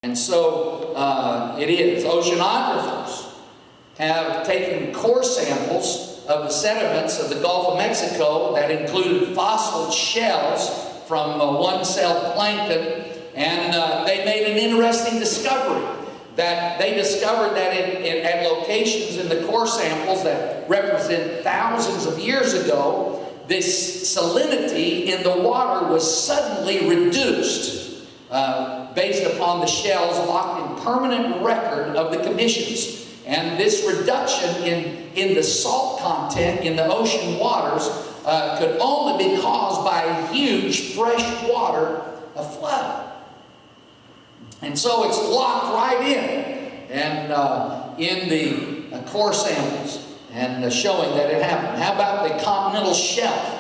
And so it is. Oceanographers have taken core samples of the sediments of the Gulf of Mexico that included fossil shells from one-celled plankton, and they made an interesting discovery. That they discovered that at locations in the core samples that represent thousands of years ago, this salinity in the water was suddenly reduced based upon the shells locked in permanent record of the conditions. And this reduction in the salt content in the ocean waters could only be caused by a huge freshwater flood. And so it's locked right in the core samples and showing that it happened. How about the continental shelf?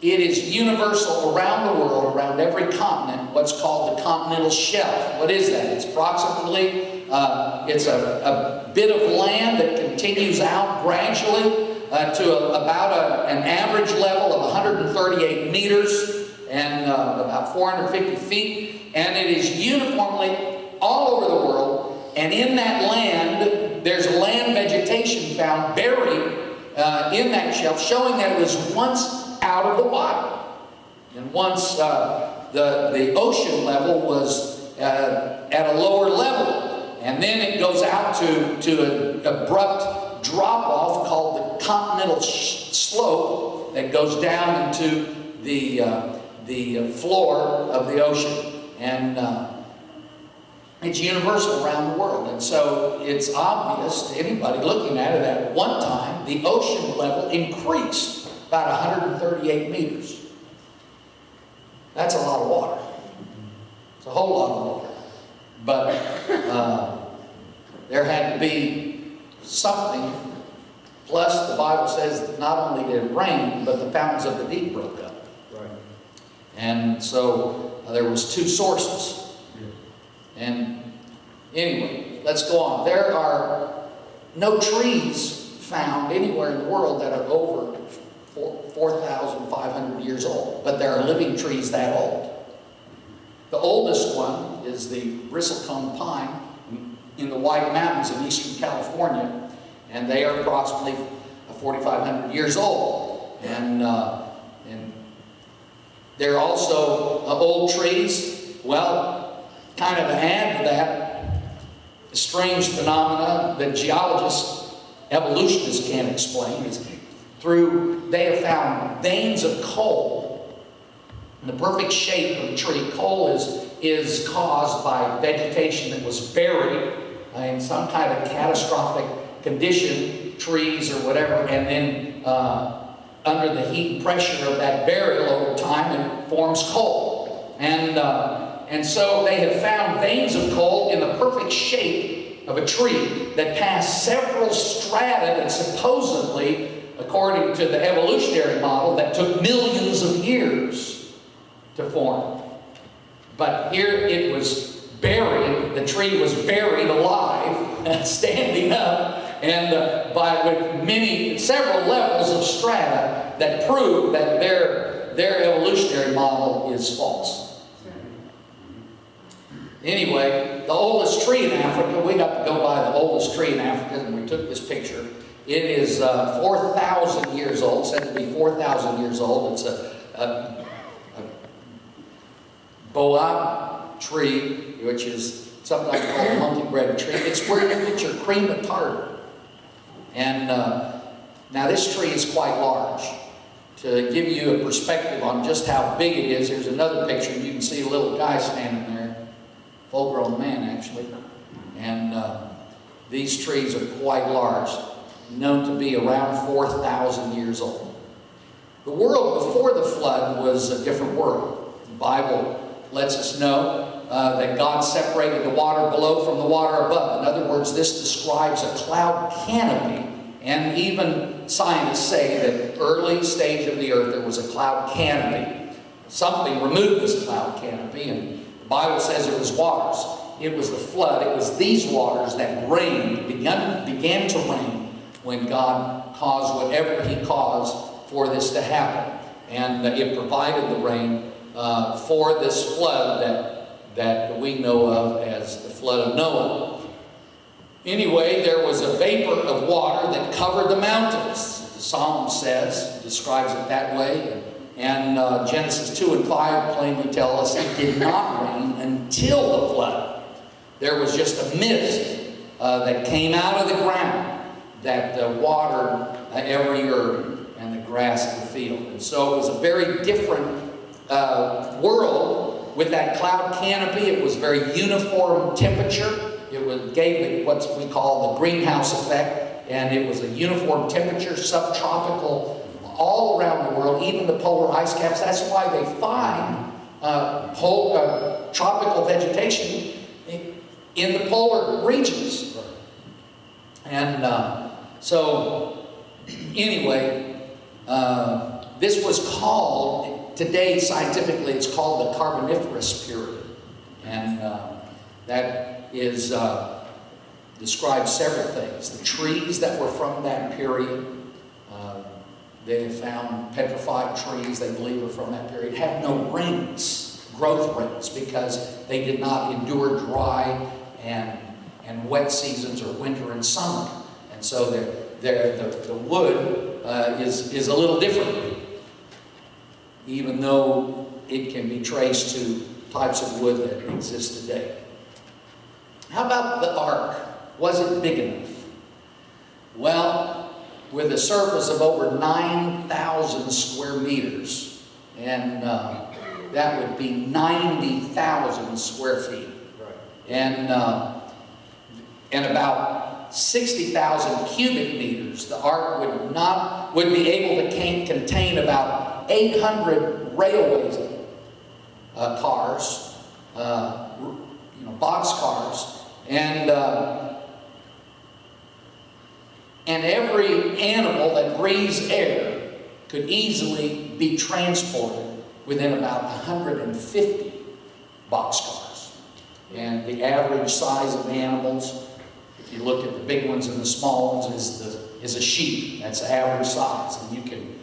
It is universal around the world, around every continent, what's called the continental shelf. What is that? It's approximately, it's a bit of land that continues out gradually to about an average level of 138 meters and about 450 feet. And it is uniformly all over the world. And in that land, there's land vegetation found buried in that shelf, showing that it was once out of the water. And once the ocean level was at a lower level. And then it goes out to an abrupt drop-off called the continental slope that goes down into the floor of the ocean. And it's universal around the world. And so it's obvious to anybody looking at it that at one time the ocean level increased about 138 meters. That's a lot of water. It's a whole lot of water. But there had to be something. Plus, the Bible says that not only did it rain, but the fountains of the deep broke up. Right. And so there was two sources. And anyway, let's go on. There are no trees found anywhere in the world that are over 4,500 years old, but there are living trees that old. The oldest one is the bristlecone pine in the White Mountains of eastern California, and they are approximately 4,500 years old. And there are also old trees. Well, kind of to add to that, the strange phenomena that geologists, evolutionists can't explain is they have found veins of coal in the perfect shape of a tree. Coal is caused by vegetation that was buried in some kind of catastrophic condition, trees or whatever, and then under the heat and pressure of that burial over time, it forms coal. And so they have found veins of coal in the perfect shape of a tree that pass several strata that supposedly, according to the evolutionary model, that took millions of years to form. But here it was buried, the tree was buried alive, standing up, and with several levels of strata that prove that their evolutionary model is false. Anyway, the oldest tree in Africa, we got to go by the oldest tree in Africa, and we took this picture. It is 4,000 years old, said to be 4,000 years old. It's a boab tree, which is something I call a monkey bread tree. It's where you get your cream of tartar. And now this tree is quite large. To give you a perspective on just how big it is, here's another picture. You can see a little guy standing there. Full-grown man, actually. And these trees are quite large, known to be around 4,000 years old. The world before the flood was a different world. The Bible lets us know that God separated the water below from the water above. In other words, this describes a cloud canopy. And even scientists say that early stage of the earth there was a cloud canopy. Something removed this cloud canopy, and the Bible says it was waters. It was the flood. It was these waters that rained, began to rain when God caused whatever He caused for this to happen. And it provided the rain for this flood that we know of as the Anyway, there was a vapor of water that covered the mountains. The Psalm says, describes it that way. And Genesis 2 and 5 plainly tell us it did not rain until the flood. There was just a mist that came out of the ground that watered every herb and the grass of the field. And so it was a very different world with that cloud canopy. It was very uniform temperature. It gave it what we call the greenhouse effect, and it was a uniform temperature, subtropical, all around the world, even the polar ice caps. That's why they find tropical vegetation in the polar regions. And so, anyway, this was called, today scientifically, it's called the Carboniferous period. And that is describes several things. The trees that were from that period, they have found petrified trees, they believe are from that period, have no rings, growth rings, because they did not endure dry and wet seasons or winter and summer. And so the wood is a little different, even though it can be traced to types of wood that exist today. How about the ark? Was it big enough? Well, with a surface of over 9,000 square meters, and that would be 90,000 square feet, and about 60,000 cubic meters, the ark would be able to contain about 800 railway cars, box cars, and every animal that breathes air could easily be transported within about 150 boxcars. And the average size of the animals, if you look at the big ones and the small ones, is a sheep. That's the average size, and you can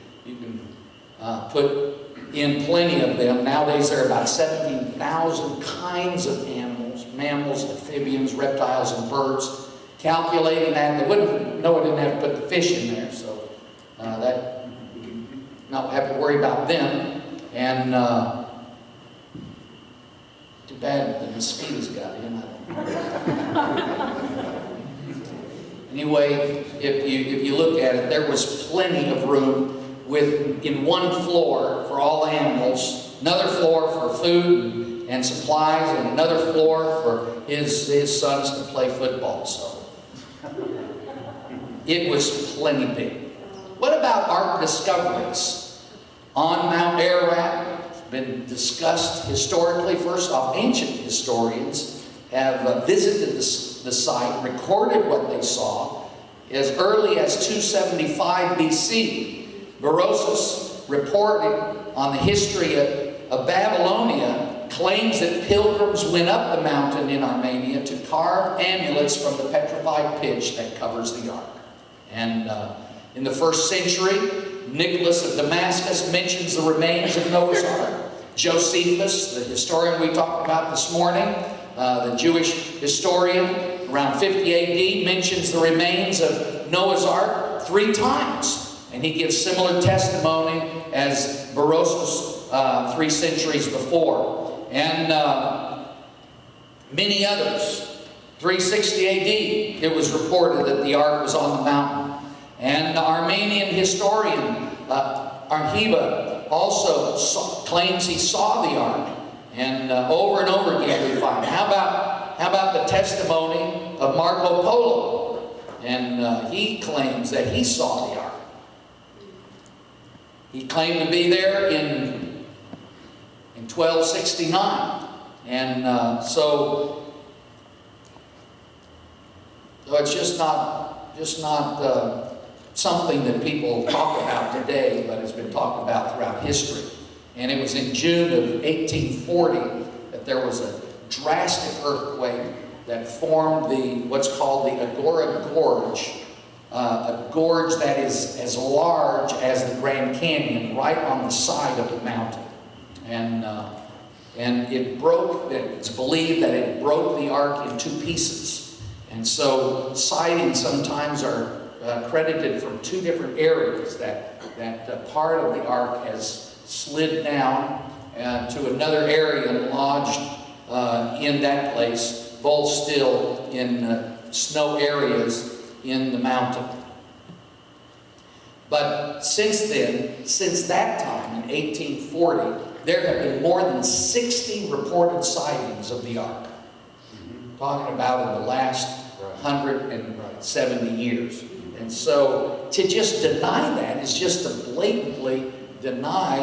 put in plenty of them. Nowadays there are about 17,000 kinds of animals, mammals, amphibians, reptiles, and birds. Calculating that, they wouldn't know it, didn't have to put the fish in there, so that we can not have to worry about them. And too bad the mosquitoes got in. Anyway, if you look at it, there was plenty of room in one floor for all animals, another floor for food and supplies, and another floor for his sons to play football. So it was plenty big. What about ark discoveries? On Mount Ararat, it's been discussed historically. First off, ancient historians have visited the site, recorded what they saw. As early as 275 BC, Berosus reported on the history of Babylonia, claims that pilgrims went up the mountain in Armenia to carve amulets from the petrified pitch that covers the ark. And in the 1st century, Nicholas of Damascus mentions the remains of Noah's ark. Josephus, the historian we talked about this morning, the Jewish historian, around 50 AD, mentions the remains of Noah's ark 3 times. And he gives similar testimony as Berosus 3 centuries before. And many others. 360 AD, it was reported that the ark was on the mountain. And the Armenian historian Arhiba also claims he saw the ark. And over again we find. How about the testimony of Marco Polo? And he claims that he saw the ark. He claimed to be there in 1269. And so it's just not something that people talk about today, but has been talked about throughout history. And it was in June of 1840 that there was a drastic earthquake that formed what's called the Agora Gorge, a gorge that is as large as the Grand Canyon, right on the side of the mountain. And it broke. It's believed that it broke the ark in 2 pieces. And so sightings sometimes are credited from two different areas. That part of the ark has slid down to another area and lodged in that place, both still in snow areas in the mountain. But since then, since that time, in 1840, there have been more than 60 reported sightings of the ark. Talking about in the last 170 years. And so to just deny that is just to blatantly deny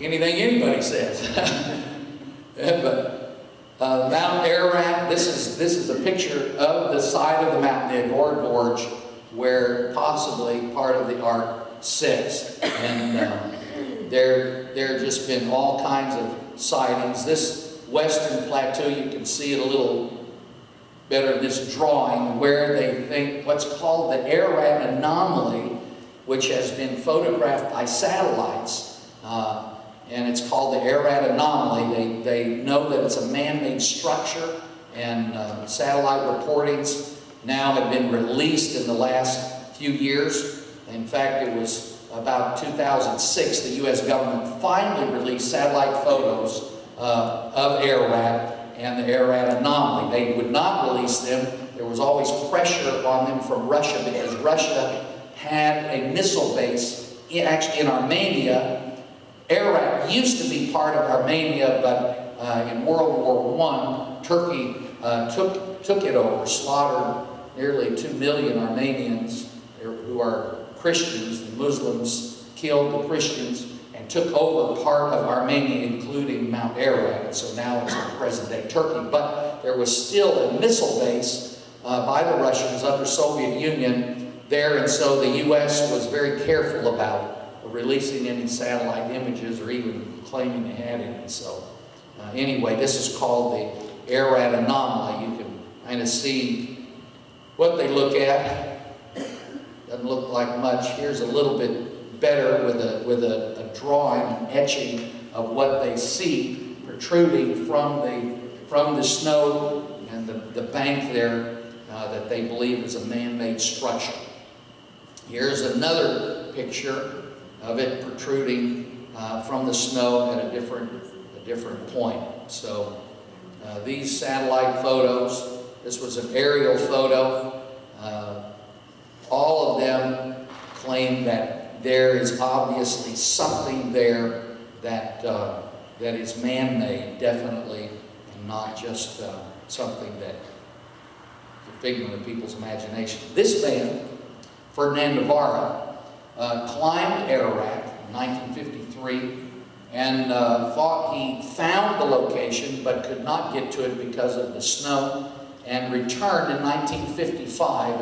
anything anybody says. But Mount Ararat, this is a picture of the side of the mountain, the Agora Gorge, where possibly part of the ark sits. And there have just been all kinds of sightings. This western plateau, you can see it a little better in this drawing, where they think what's called the Ararat anomaly, which has been photographed by satellites, and it's called the Ararat anomaly. They know that it's a man-made structure, and satellite reportings now have been released in the last few years. In fact, it was about 2006 the U.S. government finally released satellite photos of Ararat and the Ararat anomaly. They would not release them. There was always pressure on them from Russia, because Russia had a missile base actually in Armenia. Ararat used to be part of Armenia, but in World War I, Turkey took it over, slaughtered nearly 2 million Armenians who are Christians. The Muslims killed the Christians and took over part of Armenia, including Mount Ararat. So now it's in present-day Turkey. But there was still a missile base by the Russians under Soviet Union there, and so the U.S. was very careful about releasing any satellite images or even claiming they had any. So anyway, this is called the Ararat anomaly. You can kind of see what they look at. Doesn't look like much. Here's a little bit better with a drawing, an etching of what they see protruding from the snow and the bank there that they believe is a man-made structure. Here's another picture of it protruding from the snow at a different point. So these satellite photos, this was an aerial photo. All of them claim that there is obviously something there that is man-made, definitely, and not just something that is a figment of people's imagination. This man, Ferdinand Navarra, climbed Ararat in 1953 and thought he found the location but could not get to it because of the snow, and returned in 1955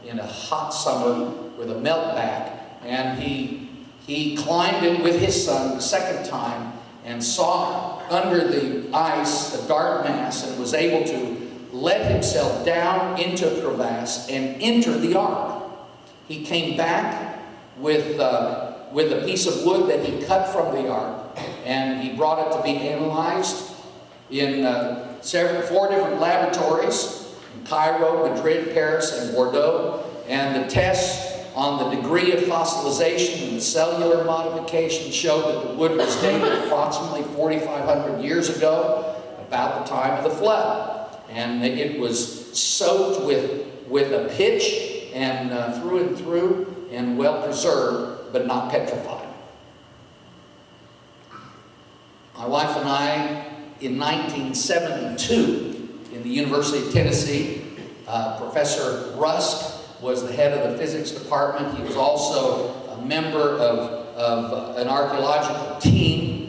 in a hot summer with a melt back, and he climbed it with his son the second time and saw under the ice a dark mass, and was able to let himself down into a crevasse and enter the ark. He came back with a piece of wood that he cut from the ark, and he brought it to be analyzed in 4 different laboratories in Cairo, Madrid, Paris, and Bordeaux. And the tests on the degree of fossilization and cellular modification showed that the wood was dated approximately 4,500 years ago, about the time of the flood. And it was soaked with a pitch and through and well preserved, but not petrified. My wife and I, in 1972, in the University of Tennessee, Professor Rusk was the head of the physics department. He was also a member of an archaeological team